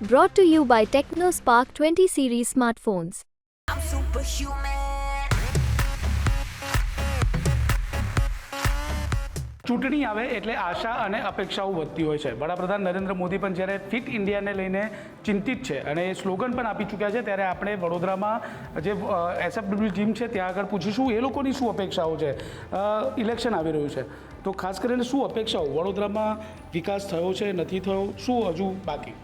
Brought to you by TechnoSpark 20 series smartphones. I'm superhuman. ચૂંટણી આવે એટલે આશા અને અપેક્ષાઓ વધતી હોય છે. વડાપ્રધાન નરેન્દ્ર મોદી પણ જ્યારે ફિટ ઇન્ડિયાને લઈને ચિંતિત છે અને એ સ્લોગન પણ આપી ચૂક્યા છે, ત્યારે આપણે વડોદરામાં જે એસએફડબલ્યુ જીમ છે ત્યાં આગળ પૂછીશું એ લોકોની શું અપેક્ષાઓ છે. ઇલેક્શન આવી રહ્યું છે તો ખાસ કરીને શું અપેક્ષાઓ, વડોદરામાં વિકાસ થયો છે, નથી થયો, શું હજુ બાકી?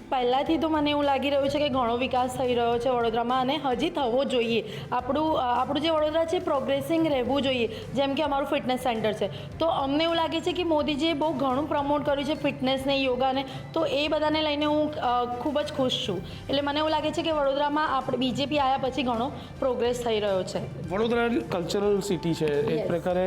પહેલાંથી તો મને એવું લાગી રહ્યું છે કે ઘણો વિકાસ થઈ રહ્યો છે વડોદરામાં અને હજી થવો જોઈએ. આપણું જે વડોદરા છે પ્રોગ્રેસિંગ રહેવું જોઈએ. જેમ કે અમારું ફિટનેસ સેન્ટર છે તો અમને એવું લાગે છે કે મોદીજીએ બહુ ઘણું પ્રમોટ કર્યું છે ફિટનેસને, યોગાને, તો એ બધાને લઈને હું ખૂબ જ ખુશ છું. એટલે મને એવું લાગે છે કે વડોદરામાં આપણે બીજેપી આવ્યા પછી ઘણો પ્રોગ્રેસ થઈ રહ્યો છે. વડોદરા કલ્ચરલ સિટી છે, એક પ્રકારે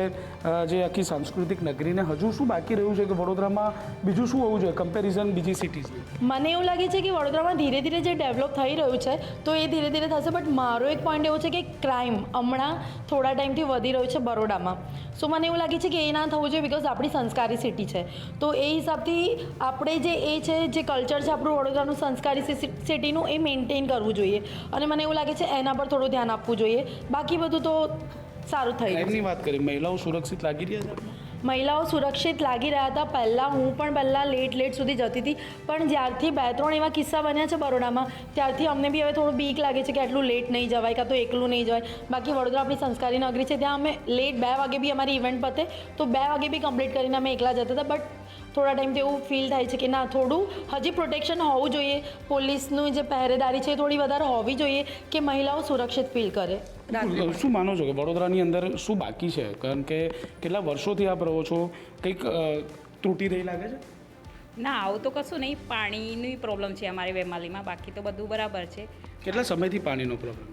જે આખી સાંસ્કૃતિક નગરીને હજુ શું બાકી રહ્યું છે કે વડોદરામાં બીજું શું હોવું જોઈએ કમ્પેરિઝન બીજી સિટીઝની? મને એવું લાગે છે કે વડોદરામાં ધીરે ધીરે જે ડેવલપ થઈ રહ્યું છે તો એ ધીરે ધીરે થશે. બટ મારો એક પોઈન્ટ એવો છે કે ક્રાઇમ હમણાં થોડા ટાઈમથી વધી રહ્યું છે બરોડામાં. સો મને એવું લાગે છે કે એ ના થવું જોઈએ, બિકોઝ આપણી સંસ્કારી સિટી છે. તો એ હિસાબથી આપણે જે એ છે જે કલ્ચર છે આપણું વડોદરાનું સંસ્કારી સિટીનું એ મેન્ટેન કરવું જોઈએ અને મને એવું લાગે છે એના પર થોડું ધ્યાન આપવું જોઈએ. બાકી બધું તો સારું થઈ રહ્યું છે. એમની વાત કરી, મહિલાઓ સુરક્ષિત લાગી રહ્યા છે? મહિલાઓ સુરક્ષિત લાગી રહ્યા હતા. હું પણ લેટ સુધી જતી હતી, પણ જ્યારથી 2-3 એવા કિસ્સા બન્યા છે બરોડામાં ત્યારથી અમને બી હવે થોડું બીક લાગે છે કે આટલું લેટ નહીં જવાય, કાં તો એકલું નહીં જવાય. બાકી વડોદરા આપણી સંસ્કારી નગરી છે, ત્યાં અમે લેટ 2 વાગે બી અમારી ઇવેન્ટ પતે તો 2 વાગે બી કમ્પ્લીટ કરીને અમે એકલા જતા હતા. બટ થોડા ટાઈમથી એવું ફીલ થાય છે કે ના, થોડું હજી પ્રોટેક્શન હોવું જોઈએ. પોલીસનું જે પહેરેદારી છે એ થોડી વધારે હોવી જોઈએ કે મહિલાઓ સુરક્ષિત ફીલ કરે. શું માનો છો કે વડોદરાની અંદર શું બાકી છે? કારણ કે કેટલા વર્ષોથી આપ રહો છો, કંઈક ત્રુટી રહી લાગે છે? ના, આવું તો કશું નહીં. પાણીની પ્રોબ્લેમ છે અમારી વેમાલીમાં, બાકી તો બધું બરાબર છે. કેટલા સમયથી પાણીનો પ્રોબ્લેમ?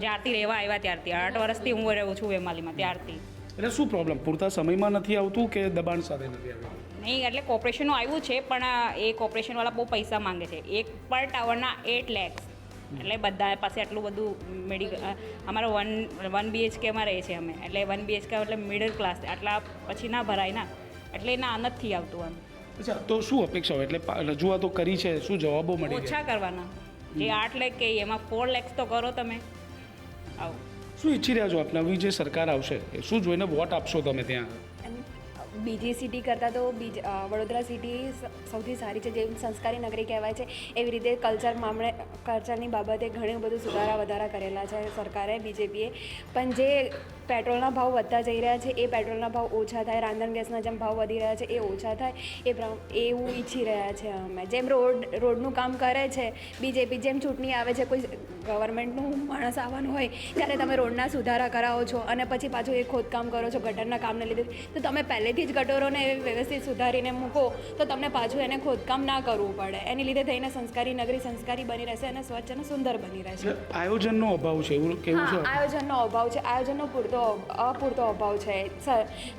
જ્યારથી રહેવા આવ્યા ત્યારથી, 8 વર્ષથી હું રહું છું વેમાલીમાં ત્યારથી. એટલે શું પ્રોબ્લેમ? પૂરતા સમયમાં નથી આવતું કે દબાણ સાથે નથી આવતું? નહીં, એટલે કોર્પોરેશનનું આવ્યું છે પણ એ કોર્પોરેશનવાળા બહુ પૈસા માંગે છે. એક પર ટાવરના 8 lakhs, એટલે બધા પાસે આટલું બધું અમારો 1 BHKમાં રહે છે અમે, એટલે 1 BHK એટલે મિડલ ક્લાસ, આટલા પછી ના ભરાય ના, એટલે ના નથી આવતું એમ. અચ્છા, તો શું અપેક્ષા હોય? એટલે રજૂઆતો કરી છે, શું જવાબો મળી? ઓછા કરવાના. જે 8 લાખ કહીએ એમાં 4 lakhs તો કરો તમે. આવું શું ઈચ્છી રહ્યા છો? આપને આવી જે સરકાર આવશે શું જોઈને વોટ આપશો તમે ત્યાં? બીજી સિટી કરતાં તો વડોદરા સિટી સૌથી સારી છે. જેમ સંસ્કારી નગરી કહેવાય છે એવી રીતે કલ્ચરની બાબતે ઘણું બધું વધારા કરેલા છે સરકારે, બીજેપીએ. પણ જે પેટ્રોલના ભાવ વધતા જઈ રહ્યા છે એ પેટ્રોલના ભાવ ઓછા થાય, રાંધણ ગેસના જેમ ભાવ વધી રહ્યા છે એ ઓછા થાય, એવું ઈચ્છી રહ્યા છે અમે. જેમ રોડનું કામ કરે છે બીજેપી, જેમ ચૂંટણી આવે છે, કોઈ ગવર્મેન્ટનું માણસ આવવાનું હોય ત્યારે તમે રોડના સુધારા કરાવો છો અને પછી પાછું એ ખોદકામ કરો છો ગટરના કામને લીધે. તો તમે પહેલેથી જ ગટરોને વ્યવસ્થિત સુધારીને મૂકો તો તમને પાછું એને ખોદકામ ના કરવું પડે. એની લીધે થઈને સંસ્કારી નગરી સંસ્કારી બની રહેશે અને સ્વચ્છ અને સુંદર બની રહેશે. આયોજનનો અભાવ છે એવું કેવું છે? આયોજનનો અભાવ છે. આયોજનનો અપૂરતો અભાવ છે.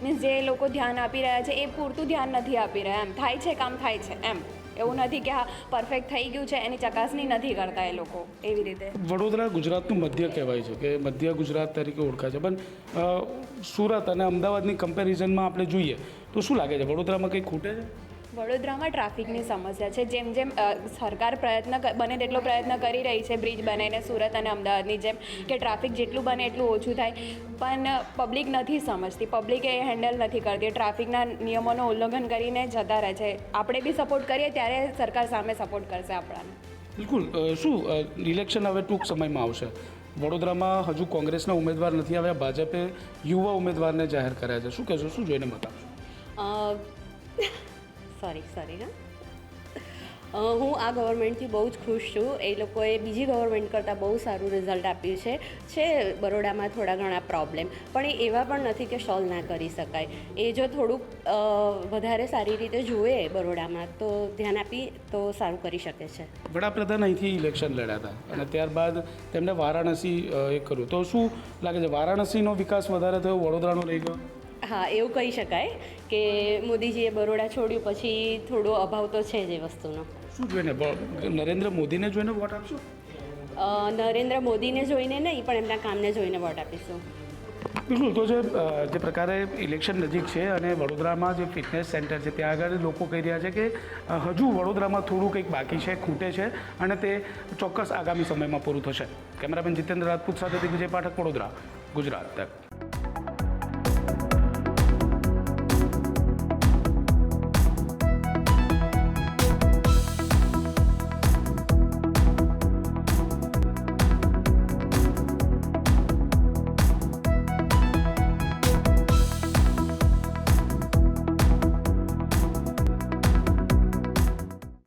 મીન્સ જે લોકો ધ્યાન આપી રહ્યા છે એ પૂરતું ધ્યાન નથી આપી રહ્યા. એમ થાય છે, કામ થાય છે એમ, એવું નથી કે હા પરફેક્ટ થઈ ગયું છે, એની ચકાસણી નથી કરતા એ લોકો. એવી રીતે વડોદરા ગુજરાતનું મધ્ય કહેવાય છે કે મધ્ય ગુજરાત તરીકે ઓળખાય છે, પણ સુરત અને અમદાવાદની કમ્પેરિઝનમાં આપણે જોઈએ તો શું લાગે છે વડોદરામાં કંઈ ખૂટે છે? વડોદરામાં ટ્રાફિકની સમસ્યા છે. જેમ જેમ સરકાર બને તેટલો પ્રયત્ન કરી રહી છે બ્રિજ બનાવીને સુરત અને અમદાવાદની જેમ કે ટ્રાફિક જેટલું બને એટલું ઓછું થાય, પણ પબ્લિક નથી સમજતી. પબ્લિક એ હેન્ડલ નથી કરતી, ટ્રાફિકના નિયમોનું ઉલ્લંઘન કરીને જતા રહે છે. આપણે બી સપોર્ટ કરીએ ત્યારે સરકાર સામે સપોર્ટ કરશે આપણાને. બિલકુલ. શું ઇલેક્શન હવે ટૂંક સમયમાં આવશે, વડોદરામાં હજુ કોંગ્રેસના ઉમેદવાર નથી આવ્યા, ભાજપે યુવા ઉમેદવારને જાહેર કર્યા છે, શું કહેશો? શું જોઈને મત આપશો? સોરી હું આ ગવર્મેન્ટથી બહુ જ ખુશ છું. એ લોકોએ બીજી ગવર્મેન્ટ કરતાં બહુ સારું રિઝલ્ટ આપ્યું છે બરોડામાં થોડા ઘણા પ્રોબ્લેમ, પણ એ એવા પણ નથી કે સોલ્વ ના કરી શકાય. એ જો થોડુંક વધારે સારી રીતે જુએ બરોડામાં તો ધ્યાન આપી તો સારું કરી શકે છે. વડાપ્રધાન અહીંથી ઇલેક્શન લડ્યા હતા અને ત્યારબાદ તેમણે વારાણસી એ કર્યું, તો શું લાગે છે વારાણસીનો વિકાસ વધારે થયો, વડોદરાનો રહી ગયો? હા, એવું કહી શકાય કે મોદીજીએ બરોડા છોડ્યું પછી થોડો અભાવ તો છે જ એ વસ્તુનો. શું જોઈને? નરેન્દ્ર મોદીને જોઈને વોટ આપશો? નરેન્દ્ર મોદીને જોઈને નહીં, પણ એમના કામને જોઈને વોટ આપીશું. બિલકુલ. તો જે પ્રકારે ઇલેક્શન નજીક છે અને વડોદરામાં જે ફિટનેસ સેન્ટર છે ત્યાં આગળ લોકો કહી રહ્યા છે કે હજુ વડોદરામાં થોડું કંઈક બાકી છે, ખૂટે છે અને તે ચોક્કસ આગામી સમયમાં પૂરું થશે. કેમેરામેન જીતેન્દ્ર રાજપૂત સાથે વિજય પાઠક, વડોદરા, ગુજરાત તક.